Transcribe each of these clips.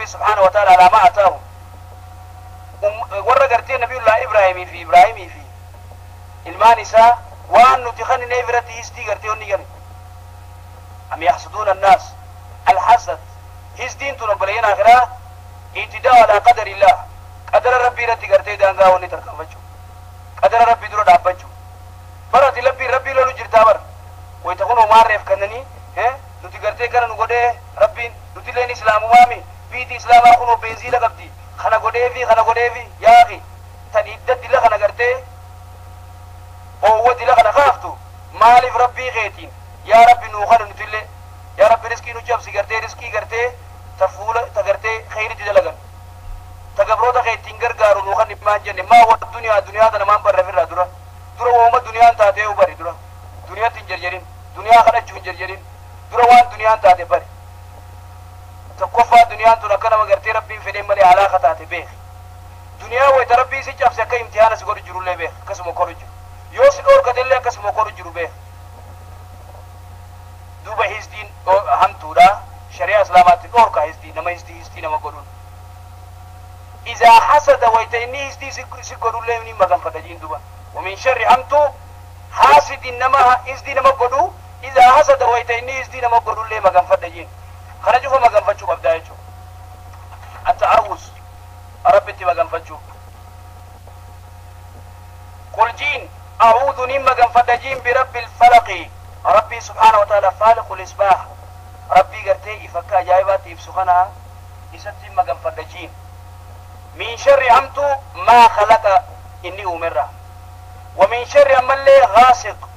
ربي سبحانه وتعالى على ما أتاهم ورّا قرتين نبي الله إبراهيم في المانسا وأن نتخن نيفرتي هستي قرتين نيجان أم يحسدون الناس الحسد هستين تنبلين آخرا اعتداء على قدر الله قدر ربي رتي قرتين دانغا وني تركمجو قدر ربي درو دابجو برات ربي لولو جرتابر ويتكونوا معرف كنني nuti gartee kana nu godhee rabbiin nuti leen islaamummaami biiti islaamaa kunoo beenziila qabdi kana godheefi yaaqi tan hidda dila kana gartee oowwa dila kana kaaftu maaliif rabbii keetiin yaa rabbi nuu kana nutillee yaa rabbi riskii nu cabsi gartee riskii gartee ta fuula ta gartee kheyritti dalagan ta gabroota keettiin gargaaru nuu kan dhimmaan jenne maa wa duniyaa tana maan barrafirraa dura wooma duniyaan taatee bari dura duniyaatti hin jarjarin duniyaa kadhachuu hin jarjarin dura waan duniyaan taate bari tokkoffaa duniyaan tun akka nama gartee rabbiin fedheen malee alaaqa taate beek duniyaa wayta rabbii si cabse akka imtihaana si godhu jirullee beek akkasuma koru jiru yoo si dhoorkatellee akkasuma koru jiru beek duuba hisdiin hamtuudha shari'a islaamaatti dhoorka hisdii nama godhuun izaa hasada wayta inni hisdii si godhullee ni maganfadha jiin duuba ومن شر همتو حاسد إنما إزدي نما قدو إذا حسد ويتيني إزدي نما قدو اللي ما قنفد جين خرجوا فما قنفدشوا ببدايتشو التعوذ رب انت ما قنفدشوا قل جين أعوذ نما قنفد جين برب الفلق ربي سبحانه وتعالى فالق الإصباح ربي قرتي إفكا جايباتي إفسخنا إستي ما قنفد جين من شر همتو ما خلق إني أمره ومن شر أمالي غاسق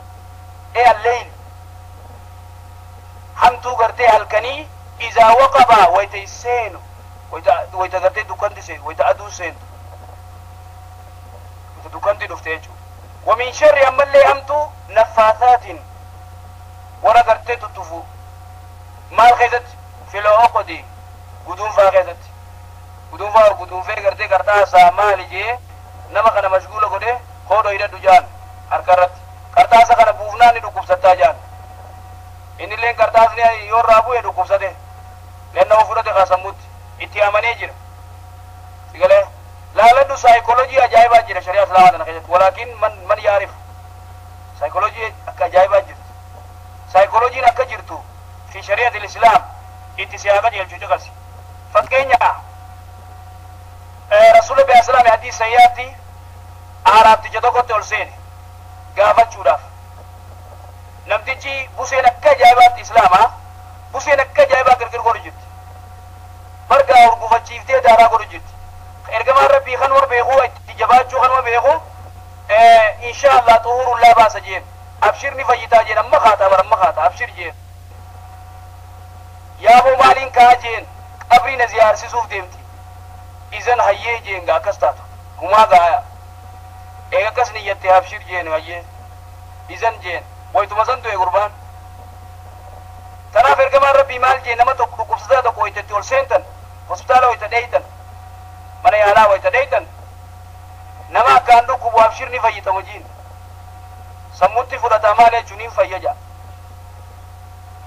إيه الليل حمتو قرتي هالكني إذا وقبا ويتيسينو ويتقرتي دوكانتي سين ويتأدو سين ويتدوكانتي دفتيجو ومن شر أمالي أمتو نفاثات ورا قرتي تطفو مال خيزت في العقدي قدوم فا خيزت قدوم فا قرتي قرتا سامالي جي نما كان مشغولة قده خودو إلى دجان أركرت كرتاسا كنا بوفنا ندوكوب ستاجان إن اللين كرتاس نيا يور رابو يدوكوب سته لأنه فرد خاسموت إتيامني جر سيقوله لا لدو سايكولوجي أجايبات جر شريعة سلامة نخجت ولكن من يعرف سايكولوجي أجايبات جر سايكولوجي نكا جرتو في شريعة الإسلام إتسياغا جل جوجكسي فكينيا رسول الله صلى الله عليه وسلم سياتي aaraabti tokkotti ol seene gaafachuudhaaf namtichi buseen akka ajaa'ibaatti islaamaa buseen akka ajaa'ibaa gargar godhu jirti margaa urgufachiiftee daaraa godhu jirti ergamaan rabbii kan war beekuu itti jabaachuu kan war beekuu insha Allah xuhurullaa baasa jeen abshir ni fayyitaa jeen amma kaata abshir jeen yaaboo maaliin kaa jeen qabrii na ziyaarsisuuf deemti izan hayyee jeen gaa akkas taatu humaa gaaya eega kas niyyatti abshir jeen hayyee izan jeen waytuma san du'e gurbaan tanaaf ergamaan rabbii maal jeen nama tokko dhukkubsataa tokko waytatti ol seentan hospitaala wayta dheeytan mana yaalaa wayta dheeytan nama akkaan dhukkubu abshir ni fayyitamu jiin sammutti fudhataa maal jechuun hin fayyaja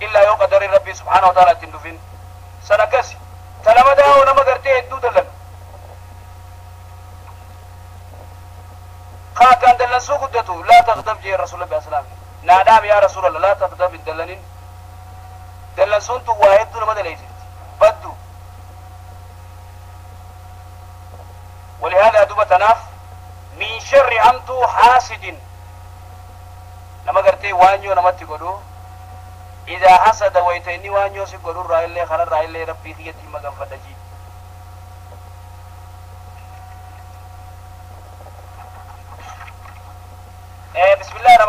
illaa yoo qadari rabbii subhaanahu wa ta'ala ittiin dhufin san akkas talama daa'oo nama gartee hedduu dalan كان دلن سوق دتو لا تغضب جي رسول الله صلى الله عليه وسلم نادام يا رسول الله لا تغضب الدلنين دلن سنتو واحد دون ما دليت بدو ولهذا دوبة تناف من شر عمتو حاسد لما قرتي وانيو نمتي قدو إذا حسد ويتيني وانيو سيقدو رأي اللي خلال رأي اللي ربي خيتي مقام فتجي بسم الله الرحمن